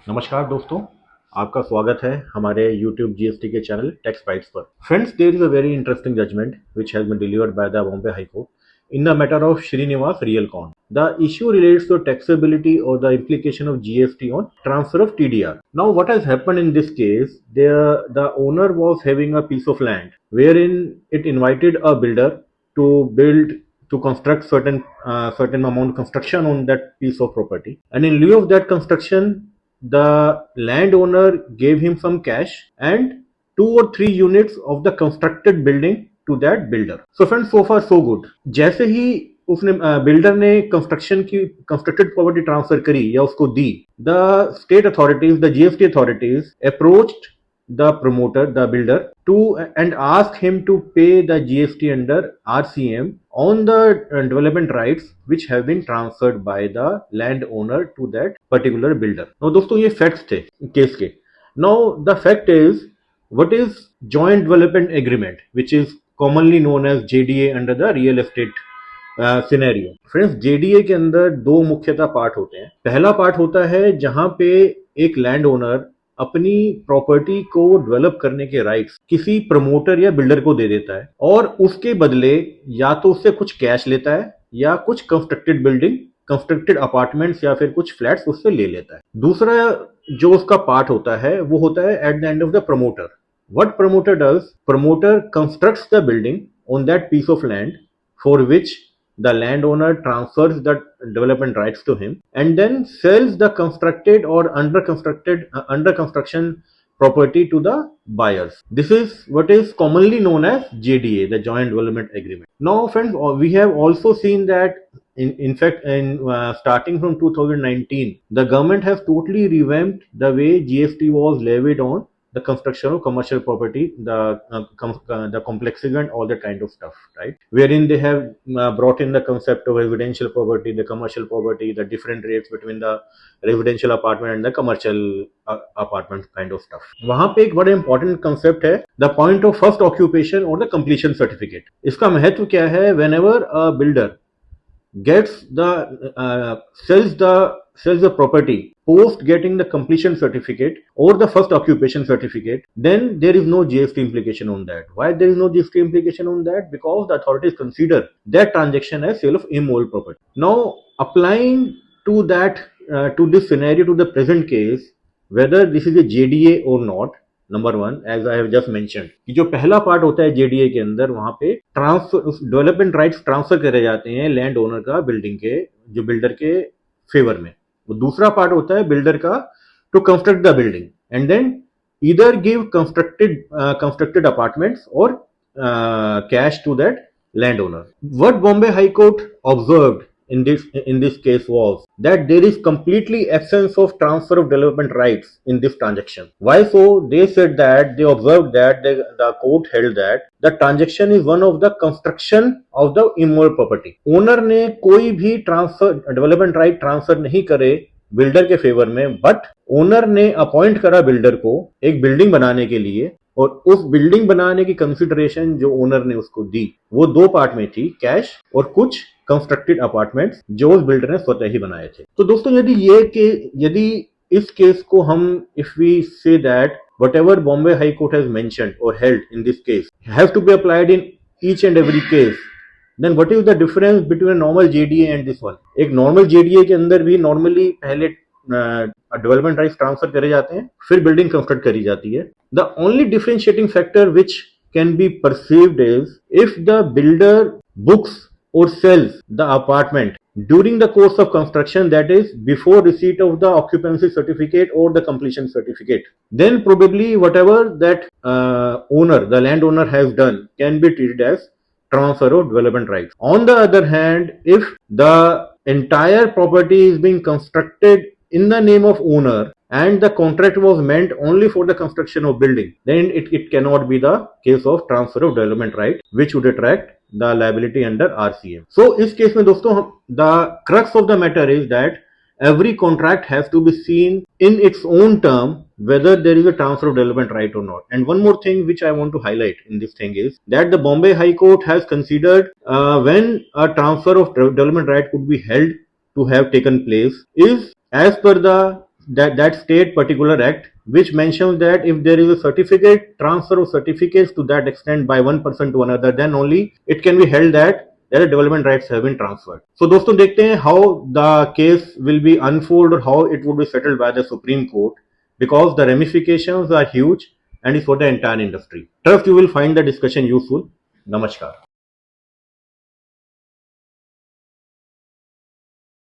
नमस्कार दोस्तों, आपका स्वागत है हमारे YouTube GST के चैनल टैक्स बाइट्स पर। Friends, there is a very interesting judgment which has been delivered by the Bombay High Court in the matter of Srinivas Realcon. The issue relates to taxability or the implication of GST on transfer of TDR. Now, what has happened in this case? The owner was having a piece of land wherein it invited a builder to build to construct certain amount construction on that piece of property, and in lieu of that construction the landowner gave him some cash and 2 or 3 units of the constructed building to that builder. So friends, so far so good. जैसे ही उसने builder ने construction की constructed property transfer करी या उसको दी, the state authorities, the GST authorities approached the promoter, the builder, to and ask him to pay the GST under RCM on the development rights which have been transferred by the landowner to that particular builder. Now दोस्तों, ये facts थे case के. Now the fact is, what is joint development agreement, which is commonly known as JDA under the real estate scenario. Friends, JDA के अंदर दो मुख्यतः part होते हैं. पहला पार्ट होता है जहां पे एक लैंड ओनर अपनी प्रॉपर्टी को डेवलप करने के राइट्स किसी प्रमोटर या बिल्डर को दे देता है और उसके बदले या तो उससे कुछ कैश लेता है या कुछ कंस्ट्रक्टेड बिल्डिंग, कंस्ट्रक्टेड अपार्टमेंट्स या फिर कुछ फ्लैट्स उससे ले लेता है. दूसरा जो उसका पार्ट होता है वो होता है at the end of the promoter. What promoter does? Promoter constructs the building on that piece of land for which the landowner transfers the development rights to him and then sells the constructed or under construction property to the buyers. This is what is commonly known as JDA, the joint development agreement. Now friends, we have also seen that in fact in starting from 2019 the government has totally revamped the way GST was levied on the construction of commercial property, the complexity and all that kind of stuff, right? Wherein they have brought in the concept of residential property, the commercial property, the different rates between the residential apartment and the commercial apartment kind of stuff. वहां पे एक बड़ा important concept है, the point of first occupation और the completion certificate. इसका महत्व क्या है? whenever a builder gets sells the property post getting the completion certificate or the first occupation certificate, then there is no GST implication on that. Why there is no GST implication on that? Because the authorities consider that transaction as sale of immovable property. Now applying to that to this scenario, to the present case, whether this is a JDA or not, number one, as I have just mentioned, कि जो पहला part होता है JDA के अंदर, वहां पे transfer development rights transfer करे जाते हैं लैंड ओनर का बिल्डिंग के, जो बिल्डर के फेवर में. वो दूसरा पार्ट होता है बिल्डर का to construct the building and then either give constructed apartments और cash to that land owner. What Bombay high court observed in this case was that there is completely absence of transfer of development rights in this transaction. Why so? They said that they observed that the court held that the transaction is one of the construction of the immovable property. Owner ने कोई भी transfer development right transfer नहीं करे builder के favour में, but owner ने appoint करा builder को एक बिल्डिंग बनाने के लिए, और उस बिल्डिंग बनाने की कंसिडरेशन जो ओनर ने उसको दी वो दो पार्ट में थी, कैश और कुछ कंस्ट्रक्टेड अपार्टमेंट्स जो उस बिल्डर ने स्वतः ही बनाए थे. तो दोस्तों, यदि इस केस को हम if we say that whatever Bombay High Court has mentioned or held in this case have to be applied in each and every case, then what is the difference between a normal JDA and this one? एक normal JDA के अंदर भी normally पहले development rights transfer करे जाते हैं, फिर building construct करी जाती है. The only differentiating factor which can be perceived is if the builder books or sells the apartment during the course of construction, that is before receipt of the occupancy certificate or the completion certificate, then probably whatever that the landowner has done can be treated as transfer of development rights. On the other hand, if the entire property is being constructed in the name of owner and the contract was meant only for the construction of building, then it cannot be the case of transfer of development right, which would attract the liability under RCM. So इस case में दोस्तों, the crux of the matter is that every contract has to be seen in its own term whether there is a transfer of development right or not. And one more thing which I want to highlight in this thing is that the Bombay High Court has considered when a transfer of development right could be held to have taken place is as per the that state particular act which mentions that if there is a certificate transfer of certificates to that extent by one person to another, then only it can be held that their development rights have been transferred. So दोस्तों देखते हैं how the case will be unfold or how it would be settled by the Supreme Court, because the ramifications are huge and is for the entire industry. Trust you will find the discussion useful. Namaskar.